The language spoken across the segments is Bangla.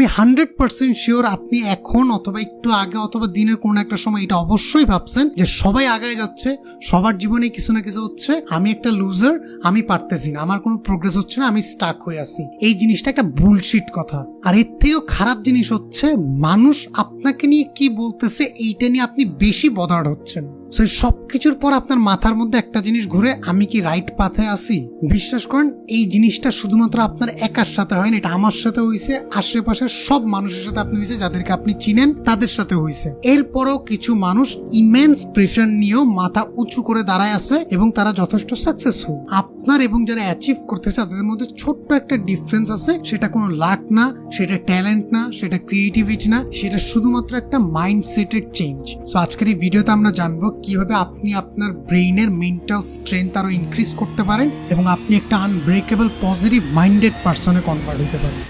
আমি 100% শিওর আপনি এখন অথবা একটু আগে অথবা দিনের কোনো একটা সময় এটা অবশ্যই ভাবছেন যে সবাই আগায় যাচ্ছে, সবার জীবনে কিছু না কিছু হচ্ছে, আমি একটা লুজার, আমি পারতেছি না, আমার কোনো প্রোগ্রেস হচ্ছে না, আমি স্টাক হয়ে আছি। এই জিনিসটা একটা বুলশিট কথা। আর এর থেকেও খারাপ জিনিস হচ্ছে মানুষ আপনাকে নিয়ে কি বলতেছে এইটা নিয়ে আপনি বেশি বদার্ড হচ্ছেন। সবকিছুর পর আপনার মাথার মধ্যে একটা জিনিস ঘুরে, আমি কি রাইট পাথে আছি? বিশ্বাস করেন এই জিনিসটা শুধুমাত্র আপনার একার সাথে হয় না, এটা আমার সাথে হয়েছে, আশেপাশের সব মানুষের সাথে আপনি হয়েছে, যাদেরকে আপনি চিনেন তাদের সাথে হয়েছে। এরপরও কিছু মানুষ ইমেন্স প্রেশার নিয়েও মাথা উঁচু করে দাঁড়ায় আছে এবং তারা যথেষ্ট সাকসেসফুল। আপনার এবং যারা অ্যাচিভ করতেছে তাদের মধ্যে ছোট্ট একটা ডিফারেন্স আছে, সেটা কোনো লাক না, সেটা ট্যালেন্ট না, সেটা ক্রিয়েটিভিটি না, সেটা শুধুমাত্র একটা মাইন্ডসেটের চেঞ্জ। সো আজকের এই ভিডিওতে আমরা জানবো কিভাবে আপনি আপনার ব্রেইনের মেন্টাল স্ট্রেংথ আরো ইনক্রিজ করতে পারেন এবং আপনি একটা আনব্রেকেবল পজিটিভ মাইন্ডেড পারসনে কনভার্ট হতে পারেন।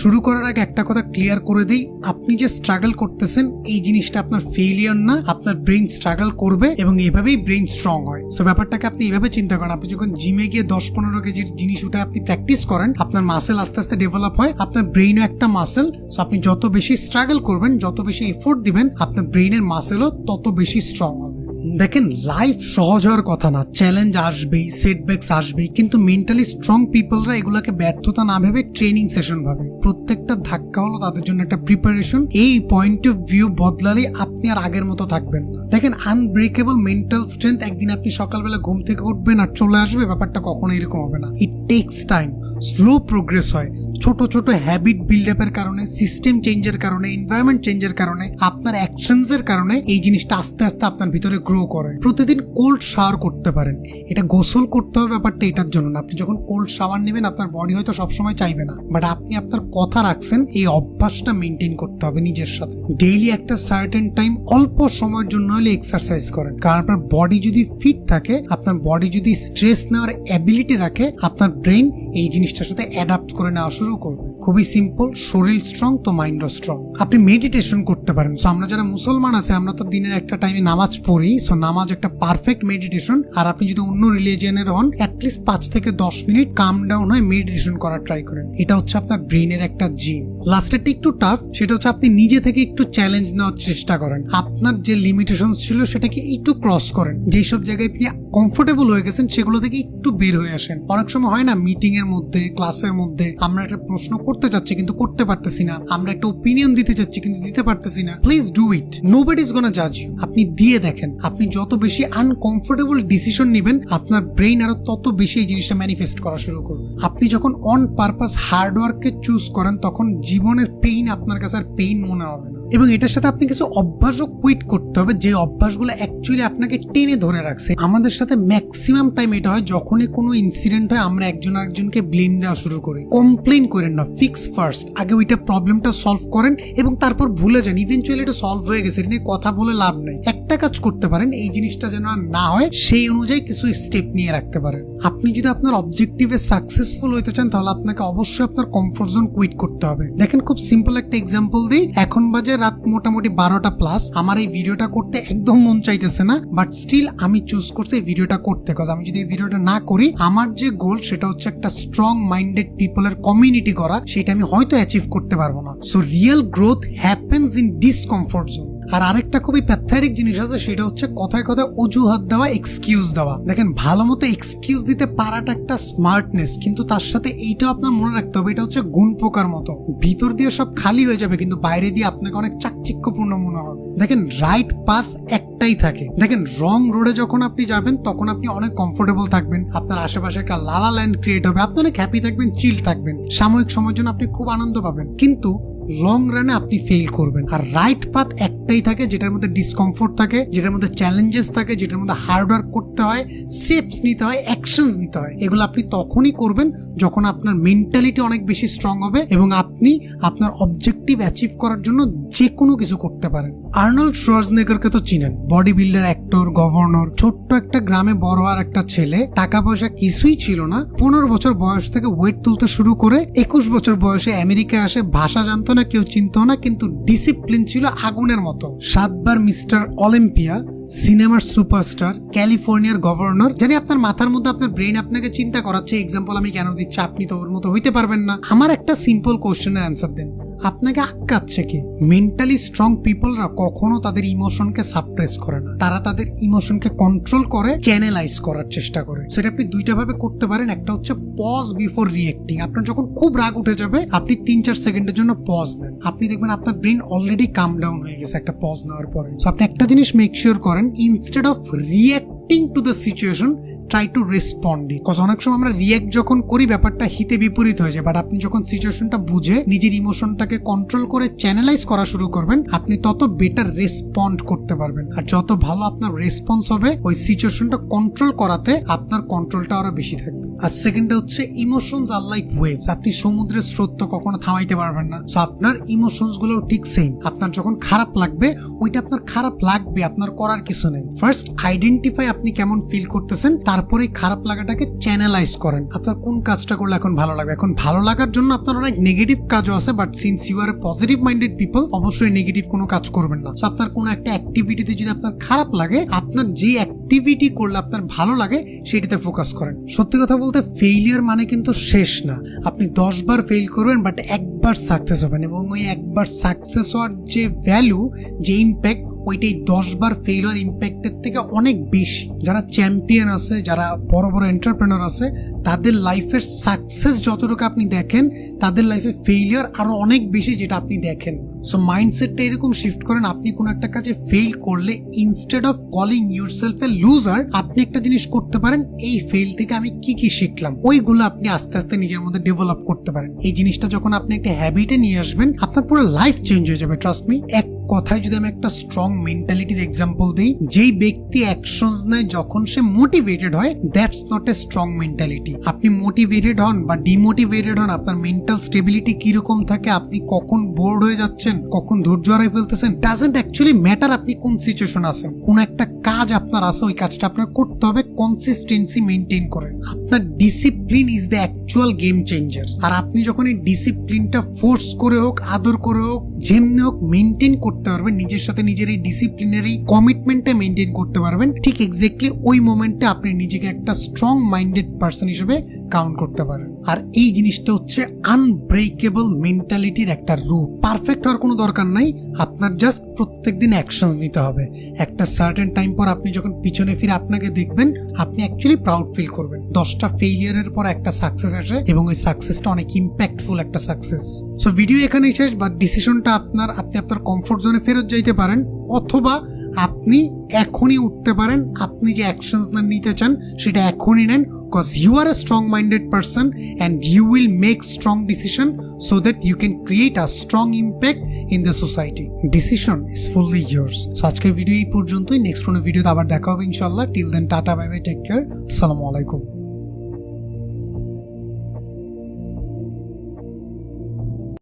শুরু করার আগে একটা কথা ক্লিয়ার করে দিই, আপনি যে স্ট্রাগল করতেছেন এই জিনিসটা আপনার ফেলিয়ার না, আপনার ব্রেইন স্ট্রাগল করবে এবং এভাবেই ব্রেইন স্ট্রং হয়। সো ব্যাপারটাকে আপনি এভাবে চিন্তা করেন, আপনি যখন জিমে গিয়ে 10-15 কেজির জিনিস উঠে আপনি প্র্যাকটিস করেন, আপনার মাসেল আস্তে আস্তে ডেভেলপ হয়, আপনার ব্রেইনও একটা মাসেল। সো আপনি যত বেশি স্ট্রাগল করবেন, যত বেশি এফোর্ট দিবেন, আপনার ব্রেইনের মাসেলও তত বেশি স্ট্রং হবে। দেখেন, লাইফ সহজ হওয়ার কথা না, চ্যালেঞ্জ আসবেই, সেটব্যাকস আসবেই, কিন্তু মেন্টালি স্ট্রং পিপলরা এগুলাকে ব্যর্থতা না ভেবে ট্রেনিং সেশন ভাবে। প্রত্যেকটা ধাক্কা হলো তাদের জন্য একটা প্রিপারেশন। এই পয়েন্ট অফ ভিউ বদলালে আপনি আর আগের মতো থাকবেন না। দেখেন, আনব্রেকেবল মেন্টাল স্ট্রেংথ একদিন আপনি সকালবেলা ঘুম থেকে উঠবেন আর চলে আসবে, ব্যাপারটা কখনো এরকম হবে না। ইট টেকস টাইম, স্লো প্রোগ্রেস হয়। ছোট ছোট হ্যাবিট বিল্ড আপের কারণে, সিস্টেম চেঞ্জের কারণে, এনভায়রনমেন্ট চেঞ্জের কারণে, আপনার অ্যাকশনস এর কারণে এই জিনিসটা আস্তে আস্তে আপনার ভিতরে গ্রো করে। প্রতিদিন কোল্ড শাওয়ার করতে পারেন, এটা গোসল করতে হবে ব্যাপারটা এটার জন্য না। আপনি যখন কোল্ড শাওয়ার নেবেন আপনার বডি হয়তো সবসময় চাইবে না, বাট আপনি আপনার কথা রাখছেন, এই অভ্যাসটা মেনটেন করতে হবে নিজের সাথে। ডেইলি একটা সার্টেন টাইম অল্প সময়ের জন্য হলে এক্সারসাইজ করেন, কারণ আপনার বডি যদি ফিট থাকে, আপনার বডি যদি স্ট্রেস নেওয়ার অ্যাবিলিটি রাখে, আপনার ব্রেন এই জিনিসটার সাথে অ্যাডাপ্ট করে নেওয়া শুরু করবে। খুবই সিম্পল, শরীর স্ট্রং তো মাইন্ডও স্ট্রং। আপনি মেডিটেশন করতে পারেন। সো আমরা যারা মুসলমান আছে, আমরা তো দিনের একটা টাইমে নামাজ পড়ি। সো নামাজ একটা পারফেক্ট মেডিটেশন। আর আপনি যদি অন্য রিলিজিয়নের হন, অ্যাটলিস্ট 5 থেকে 10 মিনিট কাম ডাউন হয়ে মেডিটেশন করার ট্রাই করেন। এটা হচ্ছে আপনার ব্রেইনের একটা জিম। লাস্টেরটা একটু টাফ, সেটা হচ্ছে আপনি নিজে থেকে একটু চ্যালেঞ্জ নেওয়ার চেষ্টা করেন। আপনার যে লিমিটেশন ছিল সেটাকে একটু ক্রস করেন। যেসব জায়গায় আপনি কমফোর্টেবল হয়ে গেছেন সেগুলো থেকে একটু বের হয়ে আসেন। অনেক সময় হয় না, মিটিং এর মধ্যে, ক্লাসের মধ্যে আমরা একটা প্রশ্ন করতে চাচ্ছি কিন্তু করতে পারতেছি না, আমরা একটা ওপিনিয়ন দিতে চাচ্ছি কিন্তু দিতে পারতেছি না। Please do it, nobody is gonna জাজ ইউ। আপনি দিয়ে দেখেন, আপনি যত বেশি আনকমফোর্টেবল ডিসিশন নেবেন, আপনার ব্রেইন আরো তত বেশি এই জিনিসটা ম্যানিফেস্ট করা শুরু করবে। আপনি যখন অন পারপাস হার্ড ওয়ার্ককে চুজ করেন, তখন জীবনের পেইন আপনার কাছে আর পেইন মনে হবে না। এবং এটার সাথে আপনি কিছু অভ্যাসও কুইট করতে হবে, যে অভ্যাসগুলো অ্যাকচুয়ালি আপনাকে টেনে ধরে রাখছে। আমাদের সাথে ম্যাক্সিমাম টাইম এটা হয়, যখনই কোনো ইনসিডেন্ট হয় আমরা একজন আরেকজনকে ব্লেম দেওয়া শুরু করি। কমপ্লেন করেন না, ফিক্স ফার্স্ট। আগে ওইটা প্রবলেমটা সলভ করেন এবং তারপর ভুলে যান। ইভেনচুয়ালি এটা সলভ হয়ে গেছে, এটা নিয়ে কথা বলে লাভ নাই। একটা কাজ করতে পারেন, এই জিনিসটা যেন আর না হয় সেই অনুযায়ী কিছু স্টেপ নিয়ে রাখতে পারেন। আপনি যদি আপনার অবজেক্টিভে সাকসেসফুল হতে চান, তাহলে আপনাকে অবশ্যই আপনার কমফোর্ট জোন কুইট করতে হবে। দেখেন, খুব সিম্পল একটা এক্সাম্পল দিই। এখন বাজে রাত মোটামুটি 12টা প্লাস। আমার এই ভিডিওটা করতে একদম মন চাইতেছে না, বাট স্টিল আমি চুজ করছি এই ভিডিওটা করতে। কজ আমি যদি এই ভিডিওটা না করি, আমার যে গোল সেটা হচ্ছে একটা স্ট্রং মাইন্ডেড পিপলের কমিউনিটি করা, সেটা আমি হয়তো অ্যাচিভ করতে পারবো না। So real growth happens in discomfort zone. আর আরেকটা খুবই প্যাথেটিক জিনিস আছে, সেটা হচ্ছে কথায় কথায় অজুহাত দেওয়া, এক্সকিউজ দেওয়া। দেখেন, ভালো মতো এক্সকিউজ দিতে পারাটা একটা স্মার্টনেস, কিন্তু তার সাথে এইটাও আপনার মনে রাখতে হবে, এটা হচ্ছে গুণ পোকার মতো। ভিতর দিয়ে সব খালি হয়ে যাবে, কিন্তু বাইরে দিয়ে আপনাকে অনেক চাকচিক্যপূর্ণ মনে হবে। দেখেন, রাইট পাথ একটাই থাকে। দেখেন, রং রোডে যখন আপনি যাবেন তখন আপনি অনেক কমফোর্টেবল থাকবেন, আপনার আশেপাশে একটা লালা ল্যান্ড ক্রিয়েট হবে, আপনি অনেক হ্যাপি থাকবেন, চিল থাকবেন, সাময়িক সময়ের জন্য আপনি খুব আনন্দ পাবেন, কিন্তু লং রানে আপনি ফেল করবেন। আর রাইট পাথ একটাই থাকে, যেটার মধ্যে ডিসকমফোর্ট থাকে, যেটার মধ্যে চ্যালেঞ্জেস থাকে, যেটার মধ্যে হার্ড ওয়ার্ক করতে হয়, স্টেপস নিতে হয়, অ্যাকশনস নিতে হয়। এগুলো আপনি তখনই করবেন যখন আপনার মেন্টালিটি অনেক বেশি স্ট্রং হবে এবং আপনি আপনার অবজেক্টিভ অ্যাচিভ করার জন্য যে কোনো কিছু করতে পারেন। আর্নল্ড শোয়ার্জনেগারকে তো চিনেন, বডি বিল্ডার, অ্যাক্টর, গভর্নর। ছোট্ট একটা গ্রামে বড় হওয়ার একটা ছেলে, টাকা পয়সা কিছুই ছিল না। 15 বছর বয়স থেকে ওয়েট তুলতে শুরু করে 21 বছর বয়সে আমেরিকায় আসে। ভাষা জানতো না, কেউ চিনতো না, কিন্তু ডিসিপ্লিন ছিল আগুনের মতো। 7 বার মিস্টার অলিম্পিয়া, সিনেমার সুপারস্টার, ক্যালিফোর্নিয়ার গভর্নর, জানি আপনার মাথার মধ্যে আপনার ব্রেন আপনাকে চিন্তা করাচ্ছে এক্সাম্পল আমি কেন দিচ্ছি, আপনি তো ওর মতো হইতে পারবেন না। আমার একটা সিম্পল কোশ্চেনের অ্যান্সার দেন, আপনাকে আটকাচ্ছে কি? মেন্টালি স্ট্রং পিপলরা কখনো তাদের ইমোশনকে সাপ্রেস করে না, তারা তাদের ইমোশনকে কন্ট্রোল করে, চ্যানেলাইজ করার চেষ্টা করে। সেটা আপনি দুইটা ভাবে করতে পারেন। একটা হচ্ছে পজ বিফোর রিয়েক্টিং। আপনার যখন খুব রাগ উঠে যাবে আপনি 3-4 সেকেন্ডের জন্য পজ দেন, আপনি দেখবেন আপনার ব্রেন অলরেডি কাম ডাউন হয়ে গেছে একটা পজ নেওয়ার পরে। সো আপনি একটা জিনিস মেক শিওর করেন, instead of reacting to the situation try to respond it. Cause অনেক সময় আমরা রিয়েক্ট যখন করি ব্যাপারটা হিতে বিপরীত হয়ে যায়, বাট আপনি যখন সিচুয়েশনটা বুঝে নিজের ইমোশনটাকে কন্ট্রোল করে চ্যানেলাইজ করা শুরু করবেন, আপনি তত বেটার রেসপন্ড করতে পারবেন। আর যত ভালো আপনার রেসপন্স হবে ওই সিচুয়েশনটা কন্ট্রোল করাতে আপনার কন্ট্রোলটা আরো বেশি থাকবে। আর সেকেন্ডটা হচ্ছে ইমোশনস আর লাইক ওয়েভস। আপনি সমুদ্রের স্রোত তো কখনো থামাইতে পারবেন না। সো আপনার ইমোশনস গুলো ঠিক সেম। আপনার যখন খারাপ লাগবে ওইটা আপনার খারাপ লাগবে, আপনার করার কিছু নেই। ফার্স্ট আইডেন্টিফাই আপনি কেমন ফিল করতেছেন, তারপরে খারাপ লাগাটাকে চ্যানেলাইজ করেন। আপনার কোন কাজটা করলে এখন ভালো লাগবে। এখন ভালো লাগার জন্য আপনার অনেক নেগেটিভ কাজও আছে, but since you are positive minded people অবশ্যই নেগেটিভ কোনো কাজ করবেন না। সো আপনার কোনো একটা অ্যাক্টিভিটিতে যদি আপনার খারাপ লাগে, আপনার যে অ্যাক্টিভিটি করলে আপনার ভালো লাগে সেটিতে ফোকাস করেন। সত্যি কথা বলতে ফেইলিয়ার মানে কিন্তু শেষ না। আপনি 10 বার ফেল করবেন বাট একবার সাকসেস হবেন, এবং ওই একবার সাকসেস হওয়ার যে ভ্যালু, যে ইম্প্যাক্ট, ওইটাই 10 বার ফেল হওয়ার ইম্প্যাক্টের থেকে অনেক বেশি। যারা চ্যাম্পিয়ন আছে, যারা বড় বড় এন্টারপ্রেনার আছে, তাদের লাইফের সাকসেস যতটুকু আপনি দেখেন, তাদের লাইফে ফেইলিয়ার আরো অনেক বেশি যেটা আপনি দেখেন। সো মাইন্ডসেটটা এরকম শিফট করেন, আপনি কোনো একটা কাজে ফেল করলে instead of calling yourself A loser, আপনি একটা জিনিস করতে পারেন, এই ফেল থেকে আমি কি কি শিখলাম, ওইগুলো আপনি আস্তে আস্তে নিজের মধ্যে ডেভেলপ করতে পারেন। এই জিনিসটা যখন আপনি একটা হ্যাবিটে নিয়ে আসবেন, আপনার পুরো লাইফ চেঞ্জ হয়ে যাবে, ট্রাস্ট মি। এক কথায় যদি আমি একটা স্ট্রং মেন্টালিটির এক্সাম্পল দিই, যেই ব্যক্তি অ্যাকশনস নেয় যখন সে মোটিভেটেড হয়, that's not a strong mentality. আপনি মোটিভেটেড হন বা ডিমোটিভেটেড হন, আপনার মেন্টাল স্টেবিলিটি কিরকম থাকে, আপনি কখন বোর্ড হয়ে যাচ্ছেন, কখন ধৈর্য হারিয়ে ফেলতেছেন, ডাজন্ট অ্যাকচুয়ালি ম্যাটার। আপনি কোন সিচুয়েশন আছেন, কোন একটা কাজ আপনার আছে, ওই কাজটা আপনার করতে হবে কনসিস্টেন্সি মেনটেন করে। আপনার discipline is the actual game changer. আর আপনি যখন এই ডিসিপ্লিনটা ফোর্স করে হোক, আদর করে হোক, যেমনি হোক মেনটেন করতে পারবেন, নিজের সাথে নিজের এই ডিসিপ্লিনের এই কমিটমেন্টটা মেনটেন করতে পারবেন, ঠিক এক্স্যাক্টলি ওই মোমেন্টে আপনি নিজেকে একটা স্ট্রং মাইন্ডেড পারসন হিসেবে কাউন্ট করতে পারেন। আর এই জিনিসটা হচ্ছে আনব্রেকেবল মেন্টালিটির একটা রুট। পারফেক্ট হওয়ার কোনো দরকার নাই, আপনার জাস্ট প্রত্যেকদিন অ্যাকশনস নিতে হবে। একটা সার্টেন টাইম পর আপনি যখন পিছনে ফিরে আপনাকে দেখবেন, আপনি অ্যাকচুয়ালি প্রাউড ফিল করবেন। 10টা ফেইলিয়ারের পর একটা সাকসেস আসে, এবং ওই সাকসেসটা অনেক ইম্প্যাক্টফুল একটা সাকসেস। সো ভিডিও এখানেই শেষ, বাট ডিসিশনটা আপনি আপনার কমফোর্ট জোনে ফেরত যাইতে পারেন, অথবা আপনি এখনই উঠতে পারেন। আপনি যে অ্যাকশনস নিতে চান সেটা এখনই নেন, because you are a strong minded person and you will make strong decision so that you can create a strong impact in the society. Decision is fully yours. So আজকের ভিডিও এই পর্যন্তই। নেক্সট কোনো ভিডিওতে আবার দেখা হবে ইনশাল্লাহ। Till then tata, bye bye, take care, আসসালামু আলাইকুম।